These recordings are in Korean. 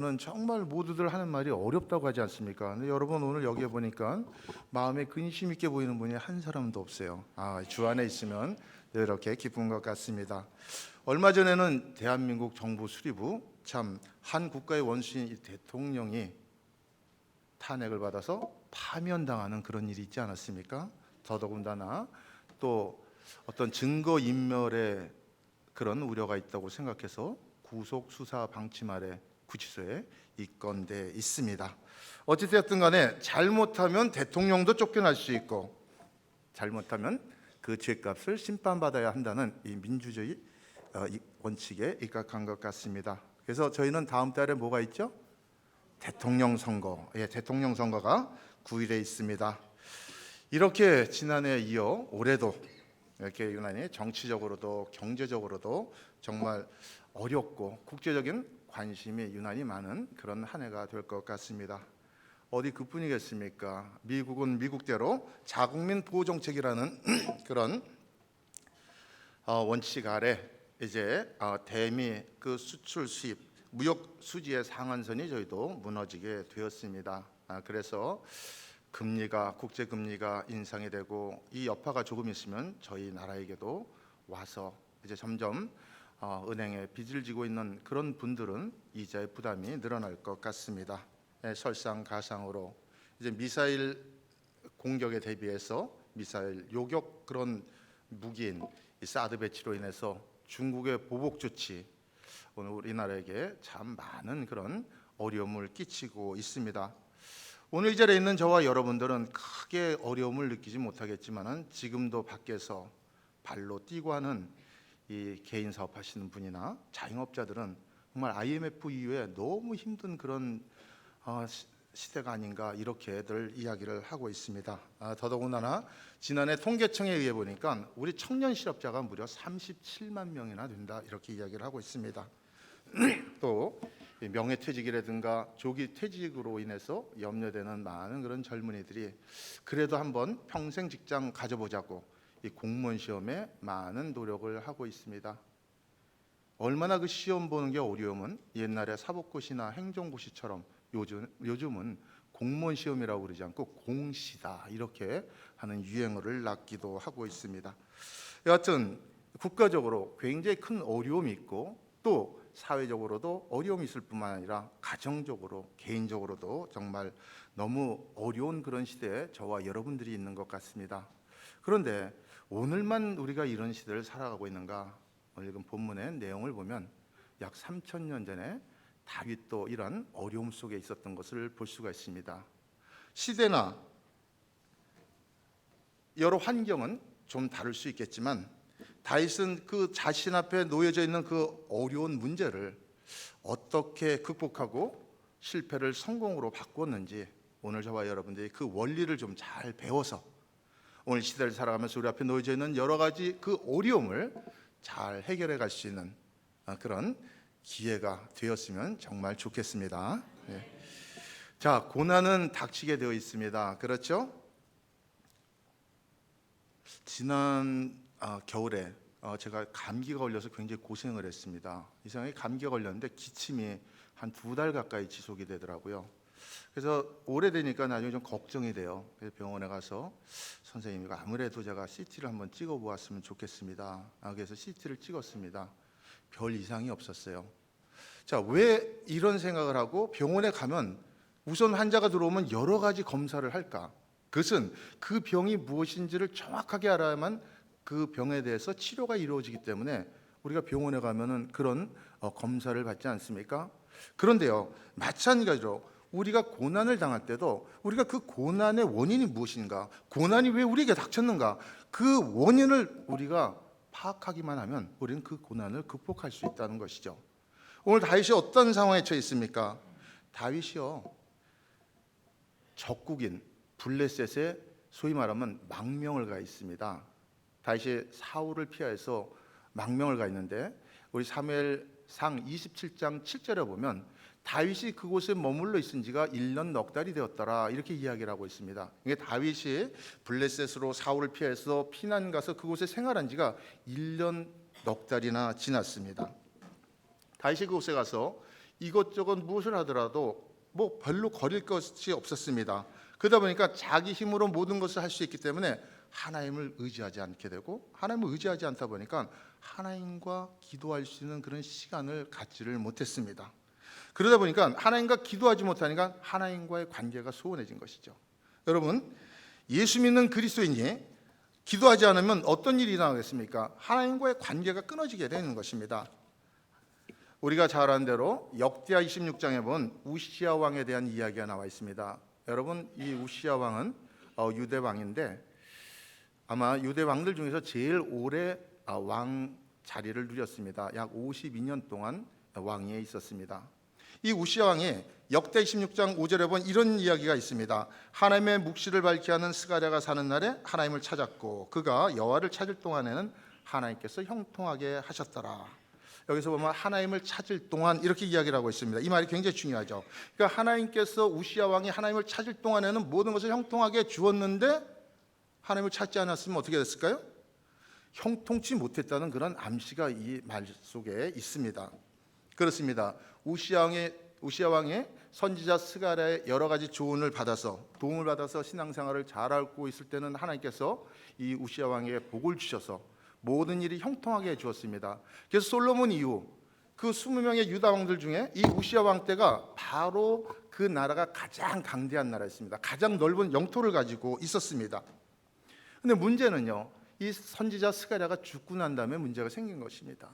는 정말 모두들 하는 말이 어렵다고 하지 않습니까? 근데 여러분 오늘 여기에 보니까 마음에 근심 있게 보이는 분이 한 사람도 없어요. 주 안에 있으면 늘 이렇게 기쁜 것 같습니다. 얼마 전에는 대한민국 정부 수립 후 참 한 국가의 원수인 이 대통령이 탄핵을 받아서 파면당하는 그런 일이 있지 않았습니까? 더더군다나 또 어떤 증거 인멸의 그런 우려가 있다고 생각해서 구속 수사 방침 아래 구치소에 입건돼 있습니다. 어찌되었든 간에 잘못하면 대통령도 쫓겨날 수 있고 잘못하면 그 죄값을 심판받아야 한다는 이 민주주의 이 원칙에 입각한 것 같습니다. 그래서 저희는 다음 달에 뭐가 있죠? 대통령 선거. 대통령 선거가 9일에 있습니다. 이렇게 지난해 이어 올해도 이렇게 유난히 정치적으로도 경제적으로도 정말 어렵고 국제적인 관심이 유난히 많은 그런 한 해가 될 것 같습니다. 어디 그뿐이겠습니까? 미국은 미국대로 자국민 보호 정책이라는 그런 원칙 아래 이제 대미 그 수출 수입 무역 수지의 상한선이 저희도 무너지게 되었습니다. 그래서 금리가 국제 금리가 인상이 되고 이 여파가 조금 있으면 저희 나라에게도 와서 이제 점점 은행에 빚을 지고 있는 그런 분들은 이자의 부담이 늘어날 것 같습니다. 설상가상으로 이제 미사일 공격에 대비해서 미사일 요격 그런 무기인 이 사드 배치로 인해서 중국의 보복 조치 오늘 우리나라에게 참 많은 그런 어려움을 끼치고 있습니다. 오늘 이 자리에 있는 저와 여러분들은 크게 어려움을 느끼지 못하겠지만은 지금도 밖에서 발로 뛰고 하는 이 개인 사업하시는 분이나 자영업자들은 정말 IMF 이후에 너무 힘든 그런 시대가 아닌가 이렇게들 이야기를 하고 있습니다. 더더군다나 지난해 통계청에 의해 보니까 우리 청년 실업자가 무려 37만 명이나 된다 이렇게 이야기를 하고 있습니다. 또 명예퇴직이라든가 조기 퇴직으로 인해서 염려되는 많은 그런 젊은이들이 그래도 한번 평생 직장 가져보자고 이 공무원 시험에 많은 노력을 하고 있습니다. 얼마나 그 시험 보는 게 어려우면 옛날에 사법고시나 행정고시처럼 요즘은 공무원 시험이라고 그러지 않고 공시다 이렇게 하는 유행어를 낳기도 하고 있습니다. 여하튼 국가적으로 굉장히 큰 어려움이 있고 또 사회적으로도 어려움이 있을 뿐만 아니라 가정적으로 개인적으로도 정말 너무 어려운 그런 시대에 저와 여러분들이 있는 것 같습니다. 그런데 오늘만 우리가 이런 시대를 살아가고 있는가? 오늘 읽은 본문의 내용을 보면 약 3,000년 전에 다윗도 이런 어려움 속에 있었던 것을 볼 수가 있습니다. 시대나 여러 환경은 좀 다를 수 있겠지만 다윗은 그 자신 앞에 놓여져 있는 그 어려운 문제를 어떻게 극복하고 실패를 성공으로 바꿨는지 오늘 저와 여러분들이 그 원리를 좀 잘 배워서 오늘 시대를 살아가면서 우리 앞에 놓여져 있는 여러 가지 그 어려움을 잘 해결해 갈 수 있는 그런 기회가 되었으면 정말 좋겠습니다. 자, 고난은 닥치게 되어 있습니다. 그렇죠? 지난 겨울에 제가 감기가 걸려서 굉장히 고생을 했습니다. 이상하게 감기가 걸렸는데 기침이 한 2달 가까이 지속이 되더라고요. 그래서 오래되니까 나중에 좀 걱정이 돼요. 그래서 병원에 가서 선생님이 아무래도 제가 CT를 한번 찍어보았으면 좋겠습니다. 그래서 CT를 찍었습니다. 별 이상이 없었어요. 자, 왜 이런 생각을 하고 병원에 가면 우선 환자가 들어오면 여러 가지 검사를 할까? 그것은 그 병이 무엇인지를 정확하게 알아야만 그 병에 대해서 치료가 이루어지기 때문에 우리가 병원에 가면은 그런 검사를 받지 않습니까? 그런데요, 마찬가지로 우리가 고난을 당할 때도 우리가 그 고난의 원인이 무엇인가, 고난이 왜 우리에게 닥쳤는가, 그 원인을 우리가 파악하기만 하면 우리는 그 고난을 극복할 수 있다는 것이죠. 오늘 다윗이 어떤 상황에 처해 있습니까? 다윗이요, 적국인 블레셋에 소위 말하면 망명을 가 있습니다. 다윗이 사울을 피해서 망명을 가 있는데 우리 사무엘상 27장 7절에 보면 다윗이 그곳에 머물러 있은 지가 1년 넉 달이 되었더라 이렇게 이야기를 하고 있습니다. 이게 다윗이 블레셋으로 사울을 피해서 피난 가서 그곳에 생활한 지가 1년 넉 달이나 지났습니다. 다윗이 그곳에 가서 이것저것 무엇을 하더라도 뭐 별로 거릴 것이 없었습니다. 그러다 보니까 자기 힘으로 모든 것을 할 수 있기 때문에 하나님을 의지하지 않게 되고, 하나님을 의지하지 않다 보니까 하나님과 기도할 수 있는 그런 시간을 갖지를 못했습니다. 그러다 보니까 하나님과 기도하지 못하니까 하나님과의 관계가 소원해진 것이죠. 여러분, 예수 믿는 그리스도인이 기도하지 않으면 어떤 일이 일어나겠습니까? 하나님과의 관계가 끊어지게 되는 것입니다. 우리가 잘 아는 대로 역대하 26장에 본 우시야 왕에 대한 이야기가 나와 있습니다. 여러분, 이 우시야 왕은 유대 왕인데 아마 유대 왕들 중에서 제일 오래 왕 자리를 누렸습니다. 약 52년 동안 왕위에 있었습니다. 이 우시야 왕이 역대 26장 5절에 본 이런 이야기가 있습니다. 하나님의 묵시를 밝게 하는 스가랴가 사는 날에 하나님을 찾았고 그가 여호와를 찾을 동안에는 하나님께서 형통하게 하셨더라. 여기서 보면 하나님을 찾을 동안 이렇게 이야기를 하고 있습니다. 이 말이 굉장히 중요하죠. 그러니까 하나님께서 우시야 왕이 하나님을 찾을 동안에는 모든 것을 형통하게 주었는데 하나님을 찾지 않았으면 어떻게 됐을까요? 형통치 못했다는 그런 암시가 이 말 속에 있습니다. 그렇습니다. 우시야 왕의 선지자 스가랴의 여러 가지 조언을 받아서 도움을 받아서 신앙생활을 잘하고 있을 때는 하나님께서 이 우시야 왕에게 복을 주셔서 모든 일이 형통하게 해주었습니다. 그래서 솔로몬 이후 그 20명의 유다 왕들 중에 이 우시야 왕 때가 바로 그 나라가 가장 강대한 나라였습니다. 가장 넓은 영토를 가지고 있었습니다. 근데 문제는요, 이 선지자 스가랴가 죽고 난 다음에 문제가 생긴 것입니다.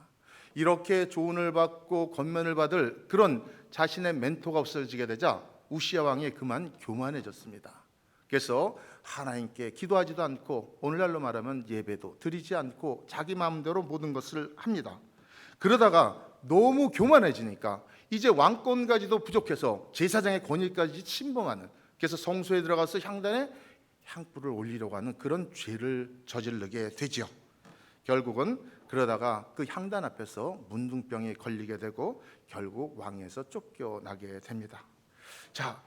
이렇게 조언을 받고 권면을 받을 그런 자신의 멘토가 없어지게 되자 우시야 왕이 그만 교만해졌습니다. 그래서 하나님께 기도하지도 않고, 오늘날로 말하면 예배도 드리지 않고 자기 마음대로 모든 것을 합니다. 그러다가 너무 교만해지니까 이제 왕권까지도 부족해서 제사장의 권위까지 침범하는, 그래서 성소에 들어가서 향단에 향불을 올리려고 하는 그런 죄를 저지르게 되지요. 결국은 그러다가 그 향단 앞에서 문둥병에 걸리게 되고 결국 왕에서 쫓겨나게 됩니다. 자,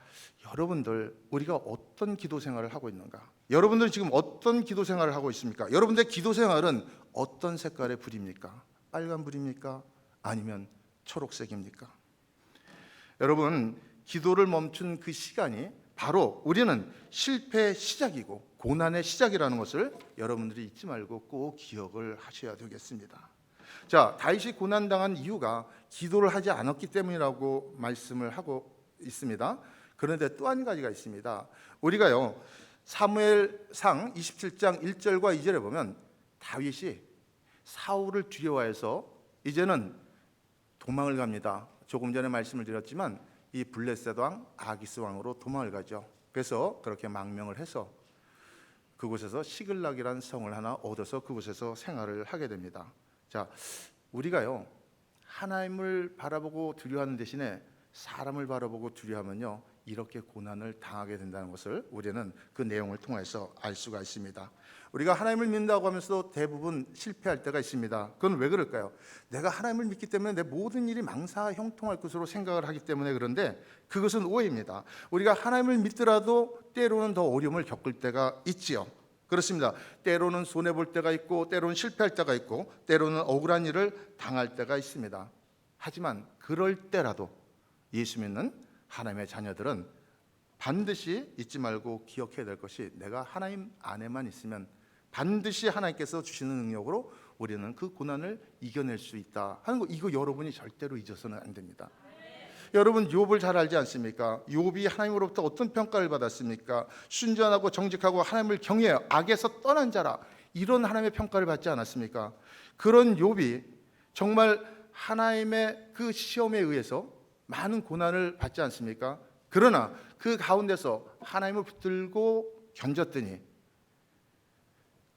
여러분들, 우리가 어떤 기도 생활을 하고 있는가? 여러분들 지금 어떤 기도 생활을 하고 있습니까? 여러분들의 기도 생활은 어떤 색깔의 불입니까? 빨간 불입니까? 아니면 초록색입니까? 여러분, 기도를 멈춘 그 시간이 바로 우리는 실패의 시작이고 고난의 시작이라는 것을 여러분들이 잊지 말고 꼭 기억을 하셔야 되겠습니다. 자, 다윗이 고난당한 이유가 기도를 하지 않았기 때문이라고 말씀을 하고 있습니다. 그런데 또 한 가지가 있습니다. 우리가요, 사무엘상 27장 1절과 2절에 보면 다윗이 사울을 두려워해서 이제는 도망을 갑니다. 조금 전에 말씀을 드렸지만 이 블레셋 왕 아기스 왕으로 도망을 가죠. 그래서 그렇게 망명을 해서 그곳에서 시글락이라는 성을 하나 얻어서 그곳에서 생활을 하게 됩니다. 자, 우리가요, 하나님을 바라보고 두려워하는 대신에 사람을 바라보고 두려워하면요, 이렇게 고난을 당하게 된다는 것을 우리는 그 내용을 통해서 알 수가 있습니다. 우리가 하나님을 믿는다고 하면서도 대부분 실패할 때가 있습니다. 그건 왜 그럴까요? 내가 하나님을 믿기 때문에 내 모든 일이 망사 형통할 것으로 생각을 하기 때문에 그런데 그것은 오해입니다. 우리가 하나님을 믿더라도 때로는 더 어려움을 겪을 때가 있지요. 그렇습니다. 때로는 손해볼 때가 있고 때로는 실패할 때가 있고 때로는 억울한 일을 당할 때가 있습니다. 하지만 그럴 때라도 예수 믿는 하나님의 자녀들은 반드시 잊지 말고 기억해야 될 것이, 내가 하나님 안에만 있으면 반드시 하나님께서 주시는 능력으로 우리는 그 고난을 이겨낼 수 있다 하는 거, 이거 여러분이 절대로 잊어서는 안 됩니다. 여러분, 욥을 잘 알지 않습니까? 욥이 하나님으로부터 어떤 평가를 받았습니까? 순전하고 정직하고 하나님을 경외하여 악에서 떠난 자라, 이런 하나님의 평가를 받지 않았습니까? 그런 욥이 정말 하나님의 그 시험에 의해서 많은 고난을 받지 않습니까? 그러나 그 가운데서 하나님을 붙들고 견뎠더니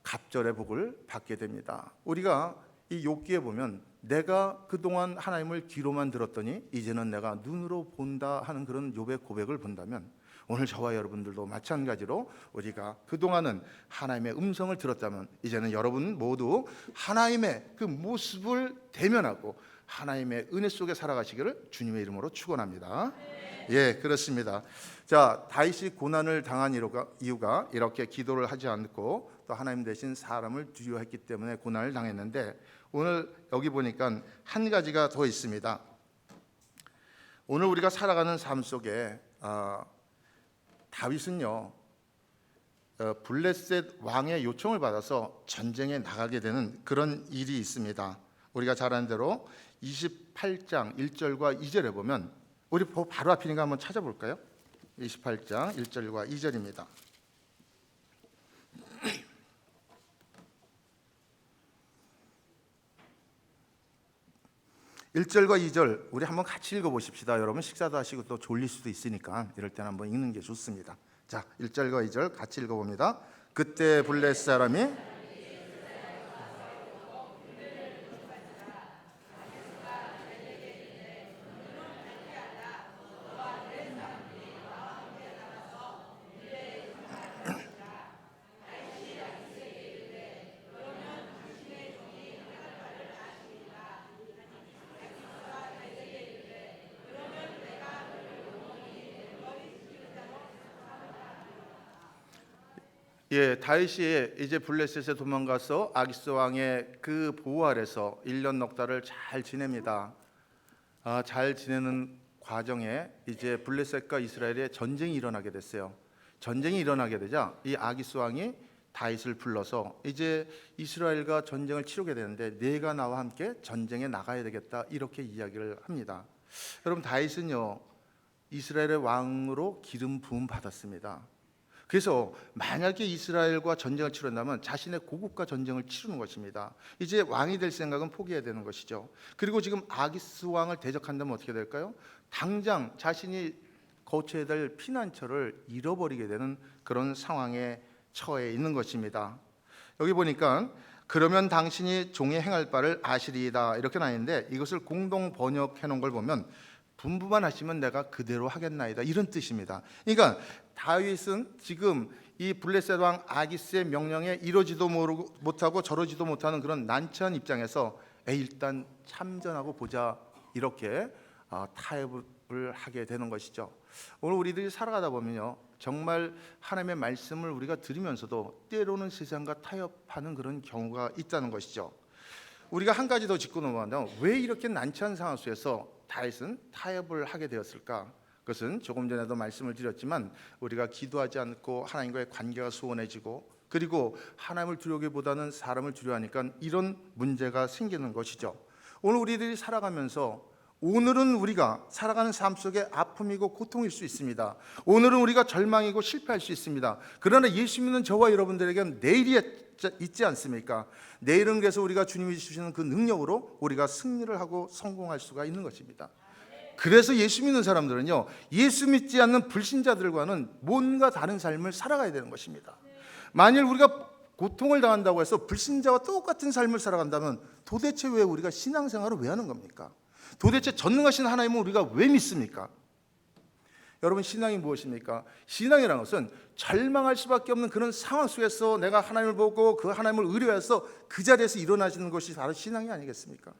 갑절의 복을 받게 됩니다. 우리가 이 욥기에 보면 내가 그동안 하나님을 귀로만 들었더니 이제는 내가 눈으로 본다 하는 그런 욥의 고백을 본다면, 오늘 저와 여러분들도 마찬가지로 우리가 그동안은 하나님의 음성을 들었다면 이제는 여러분 모두 하나님의 그 모습을 대면하고 하나님의 은혜 속에 살아가시기를 주님의 이름으로 축원합니다. 예, 그렇습니다. 자, 다윗이 고난을 당한 이유가 이렇게 기도를 하지 않고 또 하나님 대신 사람을 두려워했기 때문에 고난을 당했는데, 오늘 여기 보니까 한 가지가 더 있습니다. 오늘 우리가 살아가는 삶 속에 다윗은요 블레셋 왕의 요청을 받아서 전쟁에 나가게 되는 그런 일이 있습니다. 우리가 잘 아는 대로 28장 1절과 2절에 보면, 우리 바로 앞이니까 한번 찾아볼까요? 28장 1절과 2절입니다. 1절과 2절 우리 한번 같이 읽어보십시다. 여러분 식사도 하시고 또 졸릴 수도 있으니까 이럴 때는 한번 읽는 게 좋습니다. 자, 1절과 2절 같이 읽어봅니다. 그때 블레셋 사람이 다윗이 이제 블레셋에 도망가서 아기스 왕의 그 보호 아래서 1년 넉 달을 잘 지냅니다. 잘 지내는 과정에 이제 블레셋과 이스라엘의 전쟁이 일어나게 됐어요. 전쟁이 일어나게 되자 이 아기스 왕이 다윗을 불러서 이제 이스라엘과 전쟁을 치르게 되는데 내가 나와 함께 전쟁에 나가야 되겠다, 이렇게 이야기를 합니다. 여러분, 다윗은요 이스라엘의 왕으로 기름 부음 받았습니다. 그래서 만약에 이스라엘과 전쟁을 치른다면 자신의 고국과 전쟁을 치르는 것입니다. 이제 왕이 될 생각은 포기해야 되는 것이죠. 그리고 지금 아기스 왕을 대적한다면 어떻게 될까요? 당장 자신이 거쳐야 될 피난처를 잃어버리게 되는 그런 상황에 처해 있는 것입니다. 여기 보니까 그러면 당신이 종이 행할 바를 아시리이다, 이렇게 나있는데 이것을 공동 번역해 놓은 걸 보면 분부만 하시면 내가 그대로 하겠나이다, 이런 뜻입니다. 그러니까 다윗은 지금 이 블레셋 왕 아기스의 명령에 이러지도 못하고 저러지도 못하는 그런 난처한 입장에서 일단 참전하고 보자, 이렇게 타협을 하게 되는 것이죠. 오늘 우리들이 살아가다 보면요 정말 하나님의 말씀을 우리가 들으면서도 때로는 세상과 타협하는 그런 경우가 있다는 것이죠. 우리가 한 가지 더 짚고 넘어간다면 왜 이렇게 난처한 상황 속에서 다윗은 타협을 하게 되었을까? 그것은 조금 전에도 말씀을 드렸지만 우리가 기도하지 않고 하나님과의 관계가 소원해지고, 그리고 하나님을 두려워하기보다는 사람을 두려워하니까 이런 문제가 생기는 것이죠. 오늘 우리들이 살아가면서 오늘은 우리가 살아가는 삶 속에 아픔이고 고통일 수 있습니다. 오늘은 우리가 절망이고 실패할 수 있습니다. 그러나 예수 믿는 저와 여러분들에게는 내일이 있지 않습니까? 내일은 그래서 우리가 주님이 주시는 그 능력으로 우리가 승리를 하고 성공할 수가 있는 것입니다. 그래서 예수 믿는 사람들은요 예수 믿지 않는 불신자들과는 뭔가 다른 삶을 살아가야 되는 것입니다. 만일 우리가 고통을 당한다고 해서 불신자와 똑같은 삶을 살아간다면 도대체 왜 우리가 신앙생활을 왜 하는 겁니까? 도대체 전능하신 하나님은 우리가 왜 믿습니까? 여러분, 신앙이 무엇입니까? 신앙이라는 것은 절망할 수밖에 없는 그런 상황 속에서 내가 하나님을 보고 그 하나님을 의뢰해서 그 자리에서 일어나시는 것이 바로 신앙이 아니겠습니까?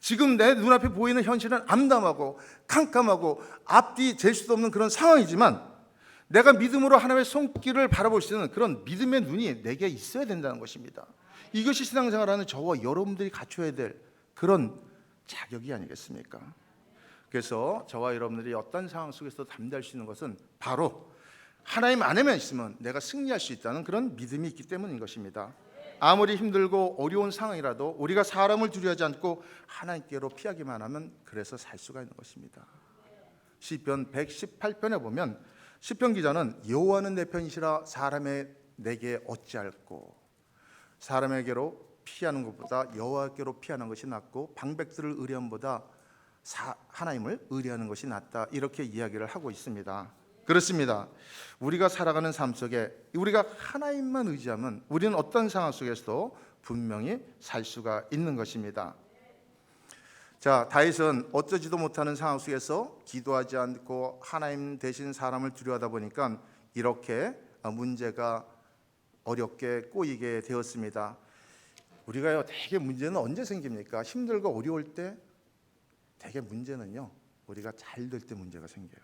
지금 내 눈앞에 보이는 현실은 암담하고 캄캄하고 앞뒤 잴 수도 없는 그런 상황이지만 내가 믿음으로 하나님의 손길을 바라볼 수 있는 그런 믿음의 눈이 내게 있어야 된다는 것입니다. 이것이 신앙생활하는 저와 여러분들이 갖춰야 될 그런 자격이 아니겠습니까? 그래서 저와 여러분들이 어떤 상황 속에서 담대할 수 있는 것은 바로 하나님 안에만 있으면 내가 승리할 수 있다는 그런 믿음이 있기 때문인 것입니다. 아무리 힘들고 어려운 상황이라도 우리가 사람을 두려워하지 않고 하나님께로 피하기만 하면 그래서 살 수가 있는 것입니다. 시편 118편에 보면 시편 기자는 여호와는 내 편이시라 사람의 내게 어찌할꼬, 사람에게로 피하는 것보다 여호와께로 피하는 것이 낫고 방백들을 의뢰함보다 하나님을 의뢰하는 것이 낫다, 이렇게 이야기를 하고 있습니다. 그렇습니다. 우리가 살아가는 삶 속에 우리가 하나님만 의지하면 우리는 어떤 상황 속에서도 분명히 살 수가 있는 것입니다. 자, 다윗은 어쩌지도 못하는 상황 속에서 기도하지 않고 하나님 대신 사람을 두려워하다 보니까 이렇게 문제가 어렵게 꼬이게 되었습니다. 우리가요 되게 문제는 언제 생깁니까? 힘들고 어려울 때. 되게 문제는요 우리가 잘 될 때 문제가 생겨요.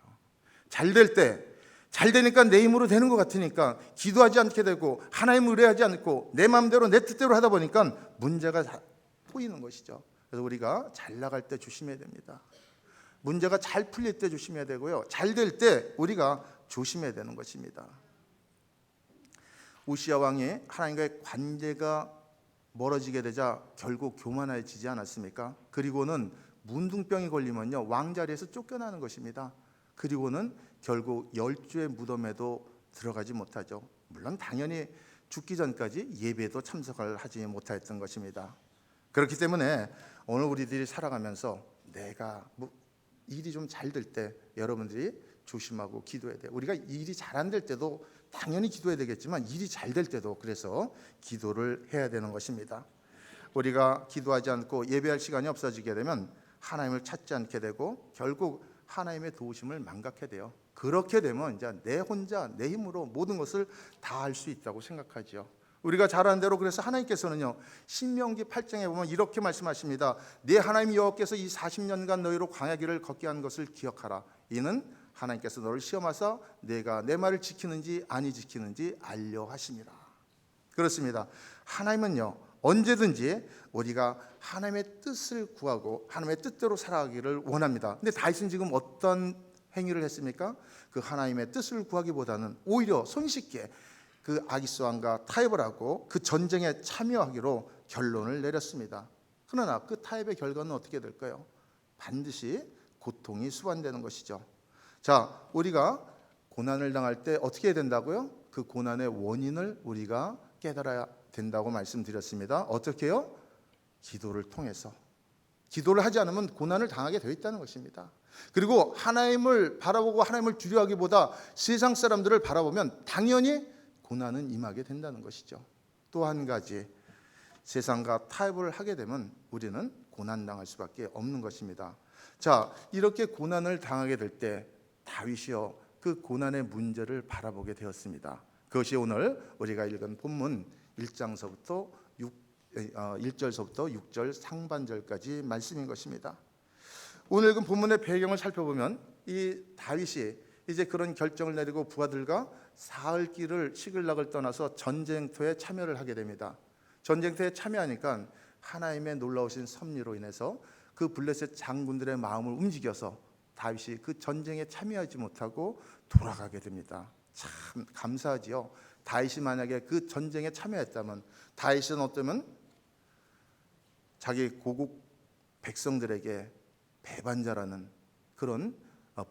잘 될 때, 잘 되니까 내 힘으로 되는 것 같으니까 기도하지 않게 되고 하나님을 의뢰하지 않고 내 마음대로 내 뜻대로 하다 보니까 문제가 꼬이는 것이죠. 그래서 우리가 잘 나갈 때 조심해야 됩니다. 문제가 잘 풀릴 때 조심해야 되고요, 잘 될 때 우리가 조심해야 되는 것입니다. 우시야 왕이 하나님과의 관계가 멀어지게 되자 결국 교만해지지 않았습니까? 그리고는 문둥병이 걸리면요, 왕자리에서 쫓겨나는 것입니다. 그리고는 결국 열주의 무덤에도 들어가지 못하죠. 물론 당연히 죽기 전까지 예배도 참석을 하지 못했던 것입니다. 그렇기 때문에 오늘 우리들이 살아가면서 내가 일이 좀 잘 될 때 여러분들이 조심하고 기도해야 돼요. 우리가 일이 잘 안 될 때도 당연히 기도해야 되겠지만 일이 잘 될 때도 그래서 기도를 해야 되는 것입니다. 우리가 기도하지 않고 예배할 시간이 없어지게 되면 하나님을 찾지 않게 되고 결국 하나님의 도우심을 망각해야 돼요. 그렇게 되면 이제 내 혼자 내 힘으로 모든 것을 다 할 수 있다고 생각하죠. 우리가 잘 아는 대로 그래서 하나님께서는요, 신명기 8장에 보면 이렇게 말씀하십니다. 네 하나님 여호와께서 이 40년간 너희로 광야길을 걷게 한 것을 기억하라. 이는 하나님께서 너를 시험하사 내가 내 말을 지키는지 아니 지키는지 알려 하심이라. 그렇습니다. 하나님은요, 언제든지 우리가 하나님의 뜻을 구하고 하나님의 뜻대로 살아가기를 원합니다. 근데 다윗은 지금 어떤 행위를 했습니까? 그 하나님의 뜻을 구하기보다는 오히려 손쉽게 그 아기스 왕과 타협을 하고 그 전쟁에 참여하기로 결론을 내렸습니다. 그러나 그 타협의 결과는 어떻게 될까요? 반드시 고통이 수반되는 것이죠. 자, 우리가 고난을 당할 때 어떻게 해야 된다고요? 그 고난의 원인을 우리가 깨달아야 된다고 말씀드렸습니다. 어떻게 해요? 기도를 통해서. 기도를 하지 않으면 고난을 당하게 되어 있다는 것입니다. 그리고 하나님을 바라보고 하나님을 두려워하기보다 세상 사람들을 바라보면 당연히 고난은 임하게 된다는 것이죠. 또 한 가지, 세상과 타협을 하게 되면 우리는 고난당할 수밖에 없는 것입니다. 자, 이렇게 고난을 당하게 될 때 다윗이요, 그 고난의 문제를 바라보게 되었습니다. 그것이 오늘 우리가 읽은 본문 1절서부터 6절 상반절까지 말씀인 것입니다. 오늘 읽은 본문의 배경을 살펴보면 이 다윗이 이제 그런 결정을 내리고 부하들과 사흘 길을 시글락을 떠나서 전쟁터에 참여를 하게 됩니다. 전쟁터에 참여하니까 하나님의 놀라우신 섭리로 인해서 그 블레셋 장군들의 마음을 움직여서 다윗이 그 전쟁에 참여하지 못하고 돌아가게 됩니다. 참 감사하지요. 다윗이 만약에 그 전쟁에 참여했다면 다윗은 어쩌면 자기 고국 백성들에게 배반자라는 그런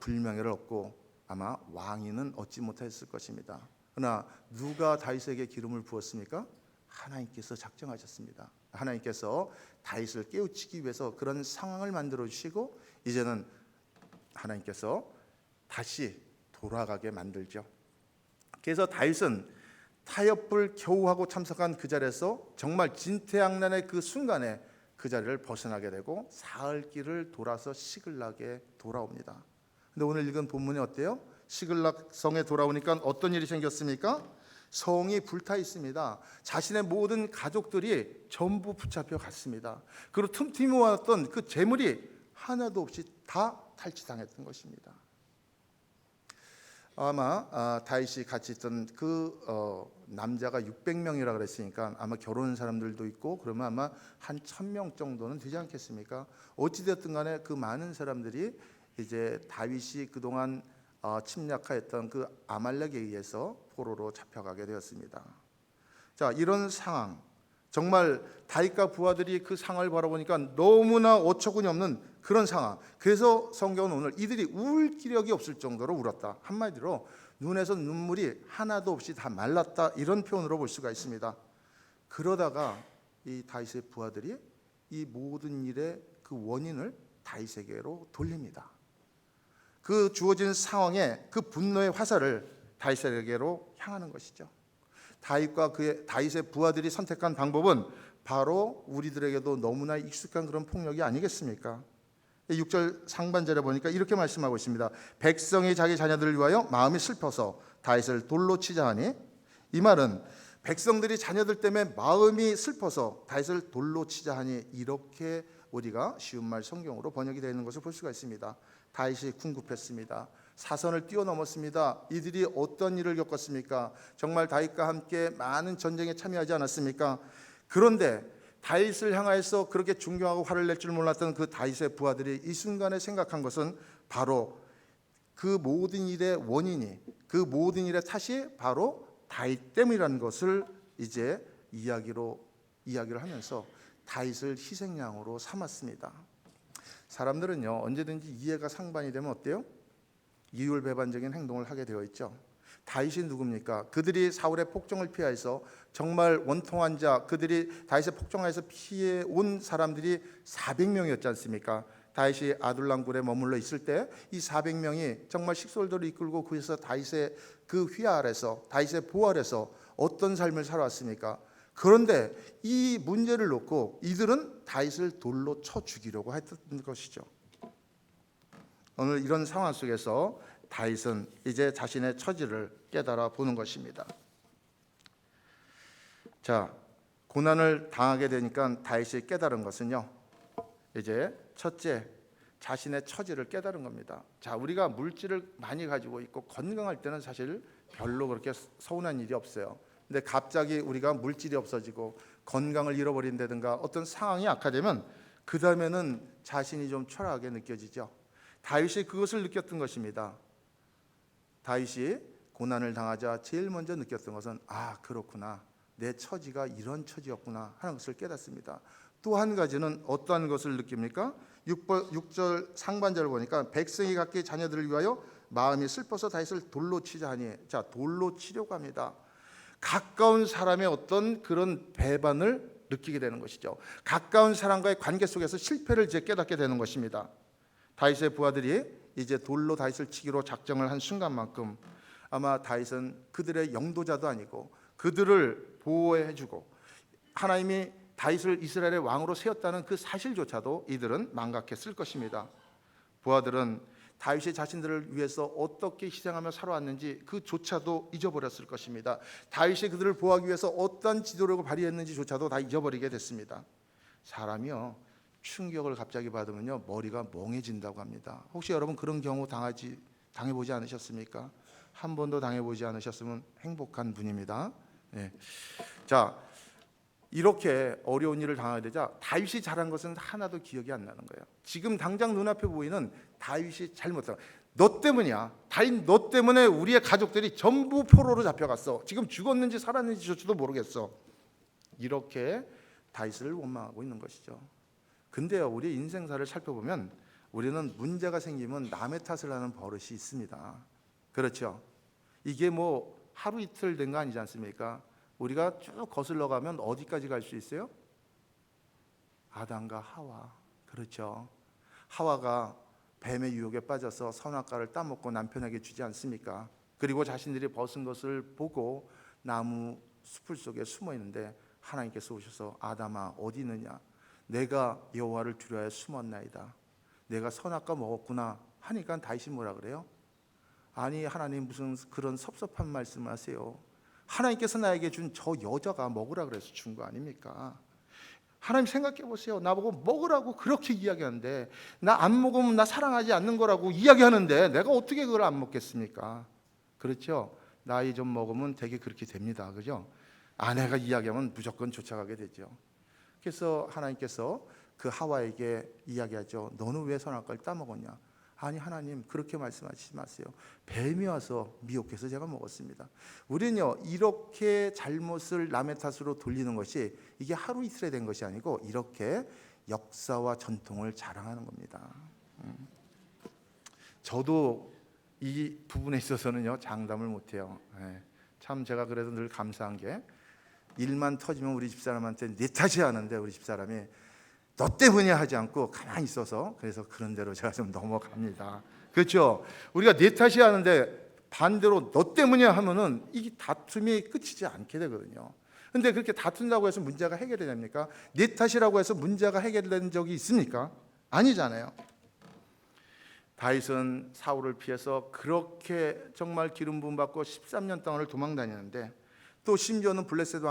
불명예를 얻고 아마 왕위는 얻지 못했을 것입니다. 그러나 누가 다윗에게 기름을 부었습니까? 하나님께서 작정하셨습니다. 하나님께서 다윗을 깨우치기 위해서 그런 상황을 만들어 주시고 이제는 하나님께서 다시 돌아가게 만들죠. 그래서 다윗은 타협을 겨우 하고 참석한 그 자리에서 정말 진퇴양난의 그 순간에 그 자리를 벗어나게 되고 사흘 길을 돌아서 시글락에 돌아옵니다. 근데 오늘 읽은 본문이 어때요? 시글락 성에 돌아오니까 어떤 일이 생겼습니까? 성이 불타 있습니다. 자신의 모든 가족들이 전부 붙잡혀 갔습니다. 그리고 틈틈이 모았던 그 재물이 하나도 없이 다 탈취당했던 것입니다. 아마 다윗이 같이 있던 그 남자가 600명이라 그랬으니까 아마 결혼한 사람들도 있고 그러면 아마 한 1000명 정도는 되지 않겠습니까? 어찌되었든 간에 그 많은 사람들이 이제 다윗이 그동안 침략하였던 그 아말렉에 의해서 포로로 잡혀가게 되었습니다. 자, 이런 상황, 정말 다윗과 부하들이 그 상황을 바라보니까 너무나 어처구니 없는 그런 상황. 그래서 성경은 오늘 이들이 울 기력이 없을 정도로 울었다. 한마디로 눈에서 눈물이 하나도 없이 다 말랐다, 이런 표현으로 볼 수가 있습니다. 그러다가 이 다윗의 부하들이 이 모든 일의 그 원인을 다윗에게로 돌립니다. 그 주어진 상황에 그 분노의 화살을 다윗에게로 향하는 것이죠. 다윗과 다윗의 부하들이 선택한 방법은 바로 우리들에게도 너무나 익숙한 그런 폭력이 아니겠습니까? 6절 상반절에 보니까 이렇게 말씀하고 있습니다. 백성이 자기 자녀들을 위하여 마음이 슬퍼서 다윗을 돌로 치자 하니, 이 말은 백성들이 자녀들 때문에 마음이 슬퍼서 다윗을 돌로 치자 하니, 이렇게 우리가 쉬운 말 성경으로 번역이 되는 것을 볼 수가 있습니다. 다윗이 궁급했습니다. 사선을 뛰어넘었습니다. 이들이 어떤 일을 겪었습니까? 정말 다윗과 함께 많은 전쟁에 참여하지 않았습니까? 그런데 다윗을 향하여서 그렇게 존경하고 화를 낼 줄 몰랐던 그 다윗의 부하들이 이 순간에 생각한 것은 바로 그 모든 일의 원인이, 그 모든 일의 탓이 바로 다윗 때문이라는 것을 이제 이야기를 하면서 다윗을 희생양으로 삼았습니다. 사람들은요, 언제든지 이해가 상반이 되면 어때요? 이율배반적인 행동을 하게 되어 있죠. 다윗이 누굽니까? 그들이 사울의 폭정을 피하여서 정말 원통한 자, 그들이 다윗의 폭정하여서 피해 온 사람들이 400명이었지 않습니까? 다윗이 아둘람 굴에 머물러 있을 때 이 400명이 정말 식솔들을 이끌고 그래서 다윗의 그 휘하 아래서, 다윗의 보호 아래서 어떤 삶을 살아왔습니까? 그런데 이 문제를 놓고 이들은 다윗을 돌로 쳐 죽이려고 했던 것이죠. 오늘 이런 상황 속에서 다윗은 이제 자신의 처지를 깨달아 보는 것입니다. 자, 고난을 당하게 되니까 다윗이 깨달은 것은요, 이제 첫째, 자신의 처지를 깨달은 겁니다. 자, 우리가 물질을 많이 가지고 있고 건강할 때는 사실 별로 그렇게 서운한 일이 없어요. 근데 갑자기 우리가 물질이 없어지고 건강을 잃어버린다든가 어떤 상황이 악화되면 그 다음에는 자신이 좀 초라하게 느껴지죠. 다윗이 그것을 느꼈던 것입니다. 다윗이 고난을 당하자 제일 먼저 느꼈던 것은 그렇구나, 내 처지가 이런 처지였구나 하는 것을 깨닫습니다. 또 한 가지는 어떠한 것을 느낍니까? 6절 상반절을 보니까 백성이 각기 자녀들을 위하여 마음이 슬퍼서 다윗을 돌로 치자 하니, 자, 돌로 치려고 합니다. 가까운 사람의 어떤 그런 배반을 느끼게 되는 것이죠. 가까운 사람과의 관계 속에서 실패를 이제 깨닫게 되는 것입니다. 다윗의 부하들이 이제 돌로 다윗을 치기로 작정을 한 순간만큼 아마 다윗은 그들의 영도자도 아니고 그들을 보호해주고 하나님이 다윗을 이스라엘의 왕으로 세웠다는 그 사실조차도 이들은 망각했을 것입니다. 부하들은 다윗이 자신들을 위해서 어떻게 희생하며 살아왔는지 그조차도 잊어버렸을 것입니다. 다윗이 그들을 보호하기 위해서 어떤 지도력을 발휘했는지조차도 다 잊어버리게 됐습니다. 사람이요, 충격을 갑자기 받으면요 머리가 멍해진다고 합니다. 혹시 여러분 그런 경우 당해보지 않으셨습니까? 한 번도 당해보지 않으셨으면 행복한 분입니다. 네. 자, 이렇게 어려운 일을 당하게 되자 다윗이 잘한 것은 하나도 기억이 안 나는 거예요. 지금 당장 눈앞에 보이는 다윗이 잘못한, 너 때문이야, 다윗 너 때문에 우리의 가족들이 전부 포로로 잡혀갔어, 지금 죽었는지 살았는지조차도 모르겠어, 이렇게 다윗을 원망하고 있는 것이죠. 근데요, 우리 인생사를 살펴보면 우리는 문제가 생기면 남의 탓을 하는 버릇이 있습니다. 그렇죠? 이게 뭐 하루 이틀 된 거 아니지 않습니까? 우리가 쭉 거슬러 가면 어디까지 갈 수 있어요? 아담과 하와. 그렇죠? 하와가 뱀의 유혹에 빠져서 선악과를 따먹고 남편에게 주지 않습니까? 그리고 자신들이 벗은 것을 보고 나무 숲을 속에 숨어 있는데 하나님께서 오셔서 아담아 어디 있느냐? 내가 여호와를 두려워하여 숨었나이다. 내가 선악과 먹었구나 하니까 다윗이 뭐라 그래요? 아니 하나님 무슨 그런 섭섭한 말씀을 하세요. 하나님께서 나에게 준 저 여자가 먹으라 그래서 준 거 아닙니까? 하나님 생각해 보세요. 나보고 먹으라고 그렇게 이야기하는데, 나 안 먹으면 나 사랑하지 않는 거라고 이야기하는데 내가 어떻게 그걸 안 먹겠습니까? 그렇죠? 나이 좀 먹으면 되게 그렇게 됩니다. 그죠? 아내가 이야기하면 무조건 쫓아가게 되죠. 그래서 하나님께서 그 하와에게 이야기하죠. 너는 왜 선악과를 따먹었냐? 아니 하나님 그렇게 말씀하시지 마세요. 뱀이 와서 미혹해서 제가 먹었습니다. 우리는요 이렇게 잘못을 남의 탓으로 돌리는 것이 이게 하루 이틀에 된 것이 아니고 이렇게 역사와 전통을 자랑하는 겁니다. 저도 이 부분에 있어서는요 장담을 못해요. 참 제가 그래도 늘 감사한 게 일만 터지면 우리 집사람한테 내 탓이 하는데 우리 집사람이 너 때문이야 하지 않고 가만히 있어서, 그래서 그런 대로 제가 좀 넘어갑니다. 그렇죠? 우리가 내 탓이 하는데 반대로 너 때문이야 하면은 이 다툼이 끝이지 않게 되거든요. 근데 그렇게 다툰다고 해서 문제가 해결이 됩니까? 내 탓이라고 해서 문제가 해결된 적이 있습니까? 아니잖아요. 다윗은 사울을 피해서 그렇게 정말 기름 부음 받고 13년 동안을 도망 다니는데, 또 심지어는 블레셋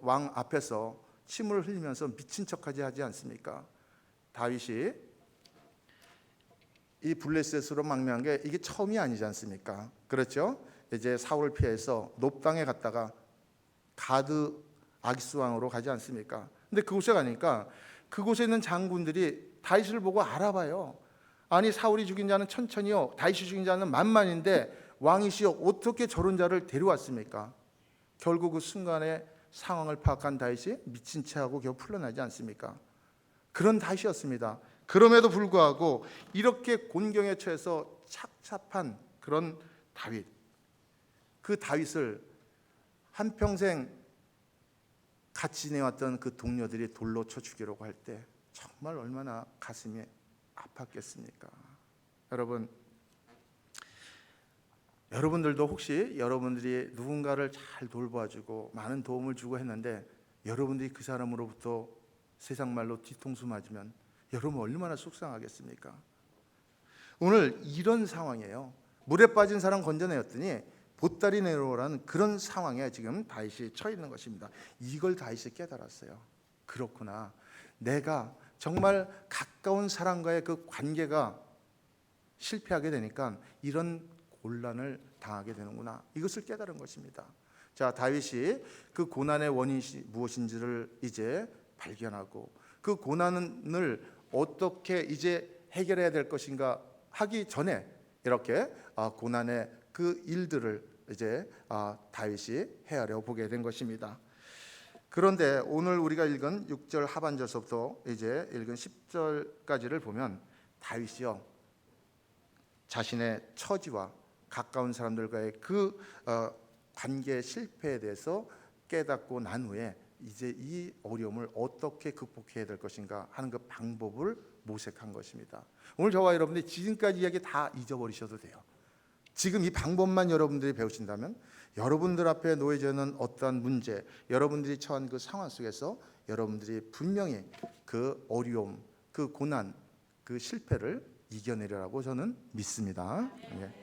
왕 앞에서 침을 흘리면서 미친 척하지 하지 않습니까? 다윗이 이 블레셋으로 망명한 게 이게 처음이 아니지 않습니까? 그렇죠? 이제 사울을 피해서 높 땅에 갔다가 가드 아기스 왕으로 가지 않습니까? 근데 그곳에 가니까 그곳에 있는 장군들이 다윗을 보고 알아봐요. 아니 사울이 죽인 자는 천천히요, 다윗이 죽인 자는 만만인데 왕이시여 어떻게 저런 자를 데려왔습니까? 결국 그 순간에 상황을 파악한 다윗이 미친 체하고 겨우 풀려나지 않습니까? 그런 다윗이었습니다. 그럼에도 불구하고 이렇게 곤경에 처해서 착잡한 그런 다윗, 그 다윗을 한평생 같이 지내왔던 그 동료들이 돌로 쳐 죽이려고 할 때 정말 얼마나 가슴이 아팠겠습니까? 여러분들도 혹시 여러분들이 누군가를 잘 돌봐주고 많은 도움을 주고 했는데 여러분들이 그 사람으로부터 세상 말로 뒤통수 맞으면 여러분 얼마나 속상하겠습니까? 오늘 이런 상황이에요. 물에 빠진 사람 건져내었더니 보따리 내려오라는 그런 상황에 지금 다윗이 처해 있는 것입니다. 이걸 다윗이 깨달았어요. 그렇구나, 내가 정말 가까운 사람과의 그 관계가 실패하게 되니까 이런 곤란을 당하게 되는구나, 이것을 깨달은 것입니다. 자, 다윗이 그 고난의 원인이 무엇인지를 이제 발견하고 그 고난을 어떻게 이제 해결해야 될 것인가 하기 전에 이렇게 고난의 그 일들을 이제 다윗이 헤아려 보게 된 것입니다. 그런데 오늘 우리가 읽은 6절 하반절서부터 이제 읽은 10절까지를 보면 다윗이요, 자신의 처지와 가까운 사람들과의 그 관계 실패에 대해서 깨닫고 난 후에 이제 이 어려움을 어떻게 극복해야 될 것인가 하는 그 방법을 모색한 것입니다. 오늘 저와 여러분들이 지금까지 이야기 다 잊어버리셔도 돼요. 지금 이 방법만 여러분들이 배우신다면 여러분들 앞에 놓여져 있는 어떠한 문제, 여러분들이 처한 그 상황 속에서 여러분들이 분명히 그 어려움, 그 고난, 그 실패를 이겨내리라고 저는 믿습니다. 예.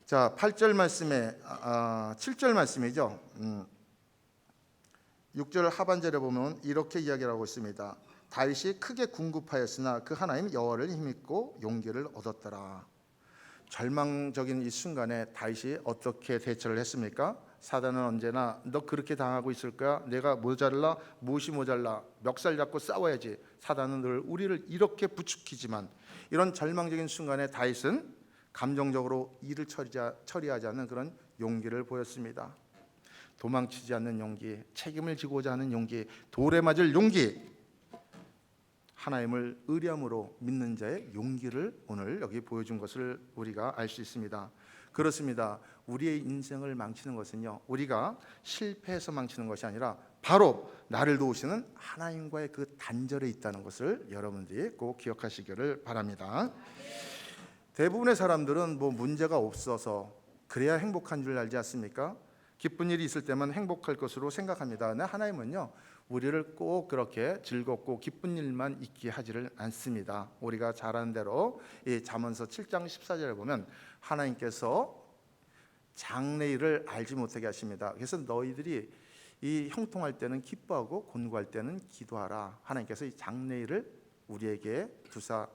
자, 8절 말씀에 7절 말씀이죠. 6절 하반절에 보면 이렇게 이야기를 하고 있습니다. 다윗이 크게 궁급하였으나 그 하나님 여호와를 힘입고 용기를 얻었더라. 절망적인 이 순간에 다윗이 어떻게 대처를 했습니까? 사단은 언제나 너 그렇게 당하고 있을 거야, 내가 모자라, 무엇이 모자라, 멱살 잡고 싸워야지. 사단은 늘 우리를 이렇게 부추기지만 이런 절망적인 순간에 다윗은 감정적으로 일을 처리하지 않는 그런 용기를 보였습니다. 도망치지 않는 용기, 책임을 지고자 하는 용기, 돌에 맞을 용기, 하나님을 의리함으로 믿는 자의 용기를 오늘 여기 보여준 것을 우리가 알 수 있습니다. 그렇습니다. 우리의 인생을 망치는 것은요, 우리가 실패해서 망치는 것이 아니라 바로 나를 도우시는 하나님과의 그 단절에 있다는 것을 여러분들이 꼭 기억하시기를 바랍니다. 대부분의 사람들은 뭐 문제가 없어서 그래야 행복한 줄 알지 않습니까? 기쁜 일이 있을 때만 행복할 것으로 생각합니다. 근데 하나님은요, 우리를 꼭 그렇게 즐겁고 기쁜 일만 있게 하지를 않습니다. 우리가 잘 아는 대로 이 잠언서 7장 14절에 보면 하나님께서 장래일을 알지 못하게 하십니다. 그래서 너희들이 이 형통할 때는 기뻐하고 곤고할 때는 기도하라. 하나님께서 이 장래일을 우리에게 두사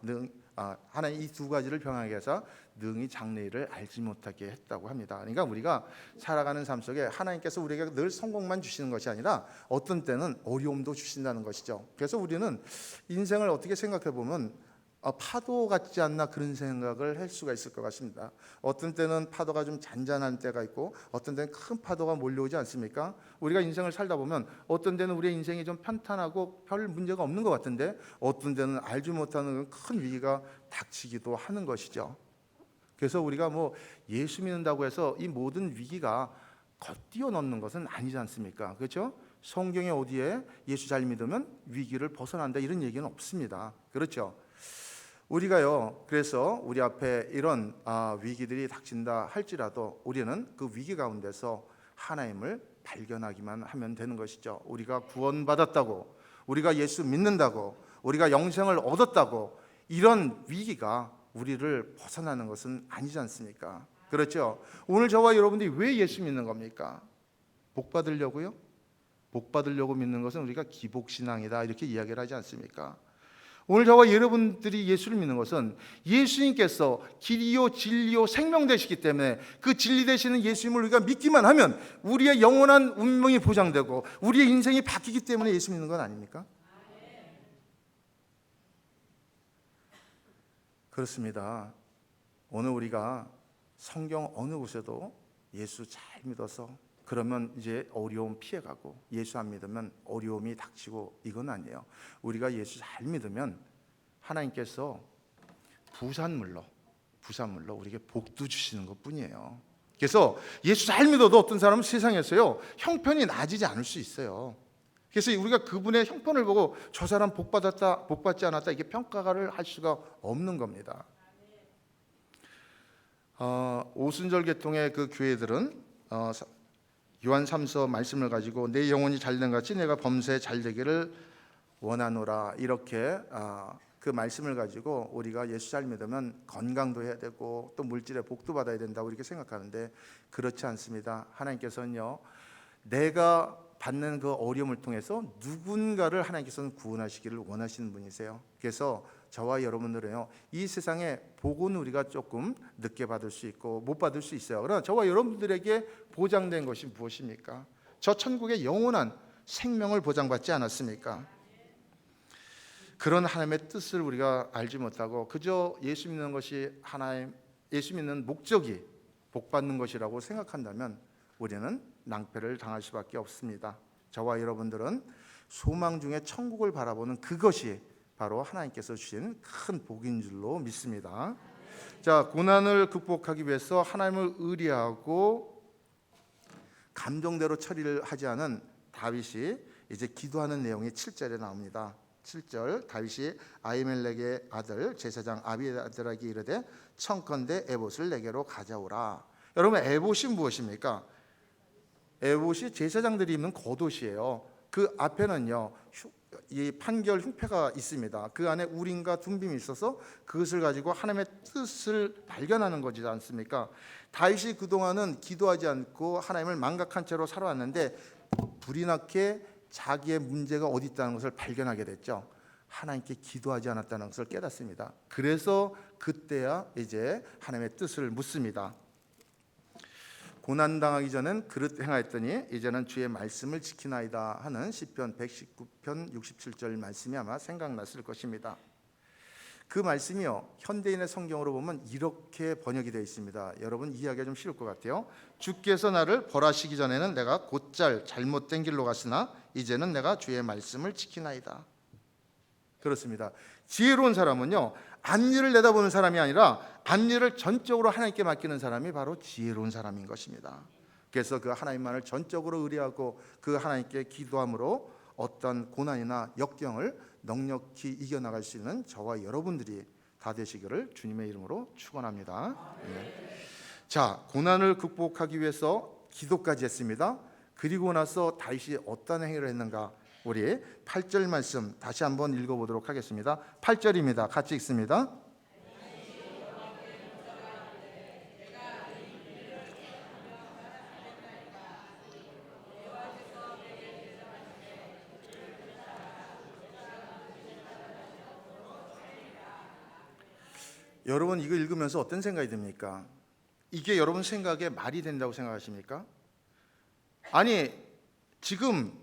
하나님 이 두 가지를 병하게 해서 능히 장래일을 알지 못하게 했다고 합니다. 그러니까 우리가 살아가는 삶 속에 하나님께서 우리에게 늘 성공만 주시는 것이 아니라 어떤 때는 어려움도 주신다는 것이죠. 그래서 우리는 인생을 어떻게 생각해 보면 파도 같지 않나 그런 생각을 할 수가 있을 것 같습니다. 어떤 때는 파도가 좀 잔잔한 때가 있고 어떤 때는 큰 파도가 몰려오지 않습니까? 우리가 인생을 살다 보면 어떤 때는 우리의 인생이 좀 편탄하고 별 문제가 없는 것 같은데 어떤 때는 알지 못하는 큰 위기가 닥치기도 하는 것이죠. 그래서 우리가 뭐 예수 믿는다고 해서 이 모든 위기가 걷뛰어넘는 것은 아니지 않습니까? 그렇죠? 성경에 어디에 예수 잘 믿으면 위기를 벗어난다 이런 얘기는 없습니다. 그렇죠? 우리가요, 그래서 우리 앞에 이런 위기들이 닥친다 할지라도 우리는 그 위기 가운데서 하나님을 발견하기만 하면 되는 것이죠. 우리가 구원받았다고, 우리가 예수 믿는다고, 우리가 영생을 얻었다고 이런 위기가 우리를 벗어나는 것은 아니지 않습니까? 그렇죠? 오늘 저와 여러분들이 왜 예수 믿는 겁니까? 복 받으려고요? 복 받으려고 믿는 것은 우리가 기복신앙이다 이렇게 이야기를 하지 않습니까? 오늘 저와 여러분들이 예수를 믿는 것은 예수님께서 길이요 진리요 생명 되시기 때문에 그 진리 되시는 예수님을 우리가 믿기만 하면 우리의 영원한 운명이 보장되고 우리의 인생이 바뀌기 때문에 예수 믿는 건 아닙니까? 그렇습니다. 오늘 우리가 성경 어느 곳에도 예수 잘 믿어서 그러면 이제 어려움 피해가고 예수 안 믿으면 어려움이 닥치고 이건 아니에요. 우리가 예수 잘 믿으면 하나님께서 부산물로 우리에게 복도 주시는 것뿐이에요. 그래서 예수 잘 믿어도 어떤 사람은 세상에서요 형편이 나아지지 않을 수 있어요. 그래서 우리가 그분의 형편을 보고 저 사람 복 받았다 복 받지 않았다 이게 평가를 할 수가 없는 겁니다. 오순절 계통의 그 교회들은 요한 3서 말씀을 가지고 내 영혼이 잘된 같이 내가 범사에 잘되기를 원하노라 이렇게 그 말씀을 가지고 우리가 예수 잘 믿으면 건강도 해야 되고 또 물질의 복도 받아야 된다고 이렇게 생각하는데 그렇지 않습니다. 하나님께서는요 내가 받는 그 어려움을 통해서 누군가를 하나님께서는 구원하시기를 원하시는 분이세요. 그래서 저와 여러분들은요 이 세상에 복은 우리가 조금 늦게 받을 수 있고 못 받을 수 있어요. 그러나 저와 여러분들에게 보장된 것이 무엇입니까? 저 천국의 영원한 생명을 보장받지 않았습니까? 그런 하나님의 뜻을 우리가 알지 못하고 그저 예수 믿는 것이 하나님 예수 믿는 목적이 복 받는 것이라고 생각한다면 우리는 낭패를 당할 수밖에 없습니다. 저와 여러분들은 소망 중에 천국을 바라보는 그것이 바로 하나님께서 주신 큰 복인 줄로 믿습니다. 자, 고난을 극복하기 위해서 하나님을 의리하고 감정대로 처리를 하지 않은 다윗이 이제 기도하는 내용이 7절에 나옵니다. 7절 다윗이 아히멜렉의 아들 제사장 아비아달에게 이르되 청컨대 에봇을 내게로 가져오라. 여러분 에봇이 무엇입니까? 에봇이 제사장들이 입는 겉옷이에요. 그 앞에는요 이 판결 흉패가 있습니다. 그 안에 우림과 둠빔이 있어서 그것을 가지고 하나님의 뜻을 발견하는 거지 않습니까? 다윗이 그동안은 기도하지 않고 하나님을 망각한 채로 살아왔는데 불이 나게 자기의 문제가 어디 있다는 것을 발견하게 됐죠. 하나님께 기도하지 않았다는 것을 깨닫습니다. 그래서 그때야 이제 하나님의 뜻을 묻습니다. 고난당하기 전엔 그릇 행하였더니 이제는 주의 말씀을 지키나이다 하는 시편 119편 67절 말씀이 아마 생각났을 것입니다. 그 말씀이요 현대인의 성경으로 보면 이렇게 번역이 되어 있습니다. 여러분 이해하기가 좀 쉬울 것 같아요. 주께서 나를 벌하시기 전에는 내가 곧잘 잘못된 길로 갔으나 이제는 내가 주의 말씀을 지키나이다. 그렇습니다. 지혜로운 사람은요 앞일을 내다보는 사람이 아니라 앞일을 전적으로 하나님께 맡기는 사람이 바로 지혜로운 사람인 것입니다. 그래서 그 하나님만을 전적으로 의뢰하고 그 하나님께 기도함으로 어떤 고난이나 역경을 넉넉히 이겨나갈 수 있는 저와 여러분들이 다 되시기를 주님의 이름으로 축원합니다. 네. 자, 고난을 극복하기 위해서 기도까지 했습니다. 그리고 나서 다윗이 어떤 행위를 했는가? 우리 8절 말씀 다시 한번 읽어보도록 하겠습니다. 8절입니다. 같이 읽습니다. 여러분 이거 읽으면서 어떤 생각이 듭니까? 이게 여러분 생각에 말이 된다고 생각하십니까? 아니 지금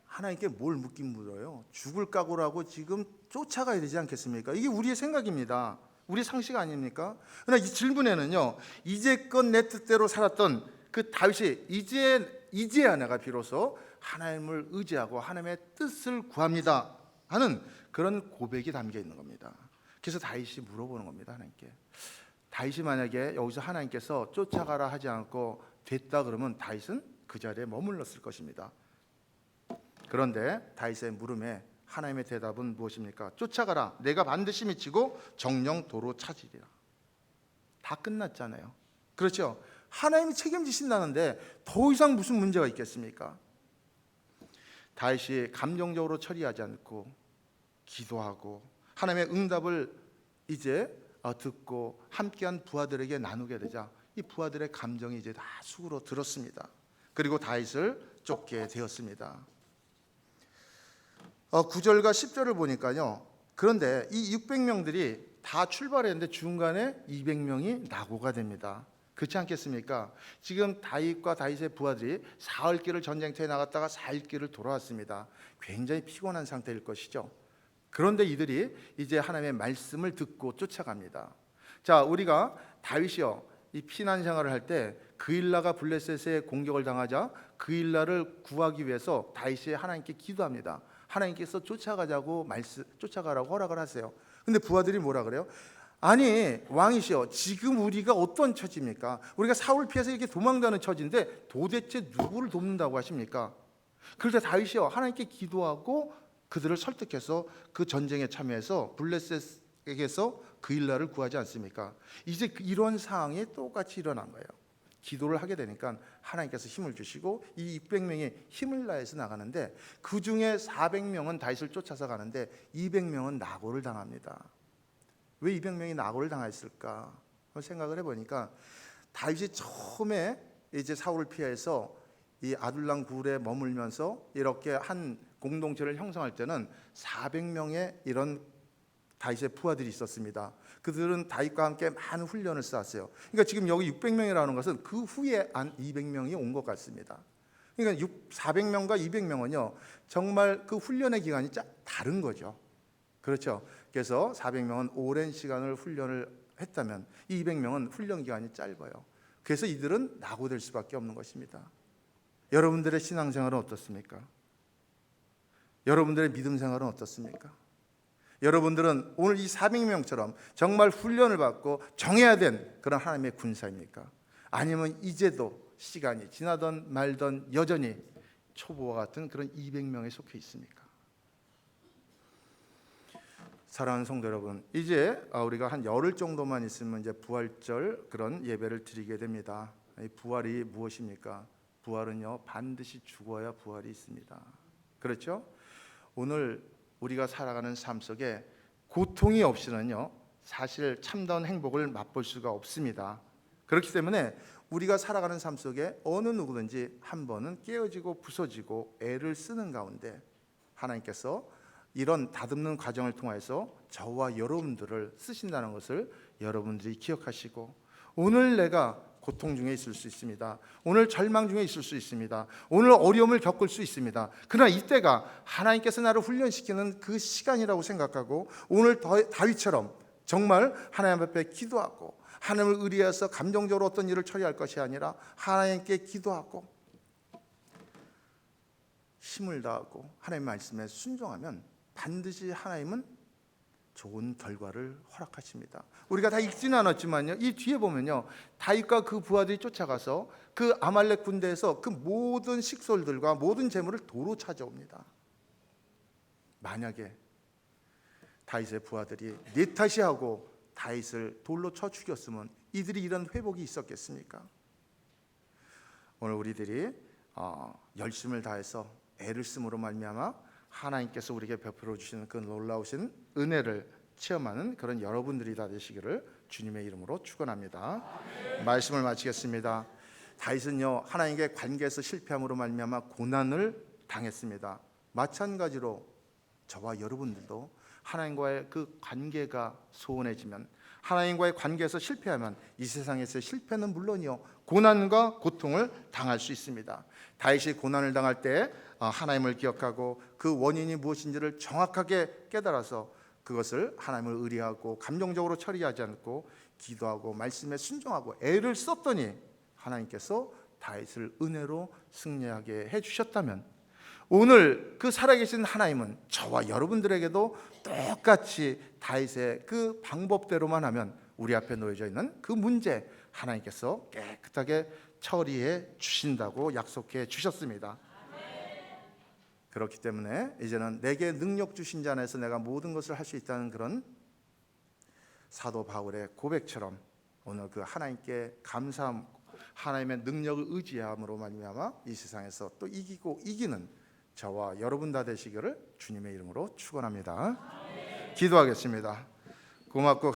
하나님께 뭘 묻긴 물어요. 죽을 각오라고 지금 쫓아가야 되지 않겠습니까? 이게 우리의 생각입니다. 우리 상식 아닙니까? 그러나 이 질문에는요 이제껏 내 뜻대로 살았던 그 다윗이 이제야 내가 비로소 하나님을 의지하고 하나님의 뜻을 구합니다 하는 그런 고백이 담겨 있는 겁니다. 그래서 다윗이 물어보는 겁니다. 하나님께. 다윗이 만약에 여기서 하나님께서 쫓아가라 하지 않고 됐다 그러면 다윗은 그 자리에 머물렀을 것입니다. 그런데 다윗의 물음에 하나님의 대답은 무엇입니까? 쫓아가라. 내가 반드시 미치고 정령 도로 찾으리라. 다 끝났잖아요. 그렇죠? 하나님이 책임지신다는데 더 이상 무슨 문제가 있겠습니까? 다윗이 감정적으로 처리하지 않고 기도하고 하나님의 응답을 이제 듣고 함께한 부하들에게 나누게 되자 이 부하들의 감정이 이제 다 수그러 들었습니다. 그리고 다윗을 쫓게 되었습니다. 9절과 10절을 보니까요 그런데 이 600명들이 다 출발했는데 중간에 200명이 낙오가 됩니다. 그렇지 않겠습니까? 지금 다윗과 다윗의 부하들이 사흘길을 전쟁터에 나갔다가 4일길을 돌아왔습니다. 굉장히 피곤한 상태일 것이죠. 그런데 이들이 이제 하나님의 말씀을 듣고 쫓아갑니다. 자, 우리가 다윗이요, 이 피난 생활을 할 때 그일라가 블레셋의 공격을 당하자 그일라를 구하기 위해서 다윗이 하나님께 기도합니다. 하나님께서 쫓아가라고 허락을 하세요. 근데 부하들이 뭐라 그래요? 아니 왕이시여, 지금 우리가 어떤 처지입니까? 우리가 사울 피해서 이렇게 도망가는 처지인데 도대체 누구를 돕는다고 하십니까? 그럴 때 다윗이요, 하나님께 기도하고 그들을 설득해서 그 전쟁에 참여해서 블레셋에게서 그일라를 구하지 않습니까? 이제 이런 상황이 똑같이 일어난 거예요. 기도를 하게 되니까 하나님께서 힘을 주시고 이 600명이 힘을 다해서 나가는데 그 중에 400명은 다윗을 쫓아서 가는데 200명은 낙오를 당합니다. 왜 200명이 낙오를 당했을까 생각을 해보니까 다윗이 처음에 이제 사울을 피해서 이 아둘람 굴에 머물면서 이렇게 한 공동체를 형성할 때는 400명의 이런 다윗의 부하들이 있었습니다. 그들은 다윗과 함께 많은 훈련을 쌓았어요. 그러니까 지금 여기 600명이라는 것은 그 후에 한 200명이 온 것 같습니다. 그러니까 400명과 200명은요 정말 그 훈련의 기간이 다른 거죠. 그렇죠. 그래서 400명은 오랜 시간을 훈련을 했다면 200명은 훈련 기간이 짧아요. 그래서 이들은 낙오될 수밖에 없는 것입니다. 여러분들의 신앙생활은 어떻습니까? 여러분들의 믿음 생활은 어떻습니까? 여러분들은 오늘 이 400명처럼 정말 훈련을 받고 정해야 된 그런 하나님의 군사입니까? 아니면 이제도 시간이 지나던 말던 여전히 초보와 같은 그런 200명에 속해 있습니까? 사랑하는 성도 여러분, 이제 우리가 한 열흘 정도만 있으면 이제 부활절 그런 예배를 드리게 됩니다. 이 부활이 무엇입니까? 부활은요 반드시 죽어야 부활이 있습니다. 그렇죠? 오늘 우리가 살아가는 삶 속에 고통이 없이는요 사실 참다운 행복을 맛볼 수가 없습니다. 그렇기 때문에 우리가 살아가는 삶 속에 어느 누구든지 한 번은 깨어지고 부서지고 애를 쓰는 가운데 하나님께서 이런 다듬는 과정을 통해서 저와 여러분들을 쓰신다는 것을 여러분들이 기억하시고, 오늘 내가 고통 중에 있을 수 있습니다. 오늘 절망 중에 있을 수 있습니다. 오늘 어려움을 겪을 수 있습니다. 그러나 이때가 하나님께서 나를 훈련시키는 그 시간이라고 생각하고 오늘 다윗처럼 정말 하나님 앞에 기도하고 하나님을 의리해서 감정적으로 어떤 일을 처리할 것이 아니라 하나님께 기도하고 힘을 다하고 하나님의 말씀에 순종하면 반드시 하나님은 좋은 결과를 허락하십니다. 우리가 다 읽지는 않았지만요, 이 뒤에 보면요 다윗과 그 부하들이 쫓아가서 그 아말렉 군대에서 그 모든 식솔들과 모든 재물을 도로 찾아옵니다. 만약에 다윗의 부하들이 네 탓이 하고 다윗을 돌로 쳐 죽였으면 이들이 이런 회복이 있었겠습니까? 오늘 우리들이 열심을 다해서 애를 쓰므로 말미암아 하나님께서 우리에게 베풀어 주시는 그 놀라우신 은혜를 체험하는 그런 여러분들이 다 되시기를 주님의 이름으로 축원합니다. 말씀을 마치겠습니다. 다윗은요 하나님과의 관계에서 실패함으로 말미암아 고난을 당했습니다. 마찬가지로 저와 여러분들도 하나님과의 그 관계가 소원해지면, 하나님과의 관계에서 실패하면 이 세상에서의 실패는 물론이요 고난과 고통을 당할 수 있습니다. 다윗이 고난을 당할 때 하나님을 기억하고 그 원인이 무엇인지를 정확하게 깨달아서 그것을 하나님을 의리하고 감정적으로 처리하지 않고 기도하고 말씀에 순종하고 애를 썼더니 하나님께서 다윗을 은혜로 승리하게 해주셨다면, 오늘 그 살아계신 하나님은 저와 여러분들에게도 똑같이 다윗의 그 방법대로만 하면 우리 앞에 놓여져 있는 그 문제 하나님께서 깨끗하게 처리해 주신다고 약속해 주셨습니다. 그렇기 때문에 이제는 내게 능력 주신 자 안에서 내가 모든 것을 할 수 있다는 그런 사도 바울의 고백처럼 오늘 그 하나님께 감사함, 하나님의 능력을 의지함으로 말미암아 이 세상에서 또 이기고 이기는 저와 여러분 다 되시기를 주님의 이름으로 축원합니다. 기도하겠습니다. 고맙고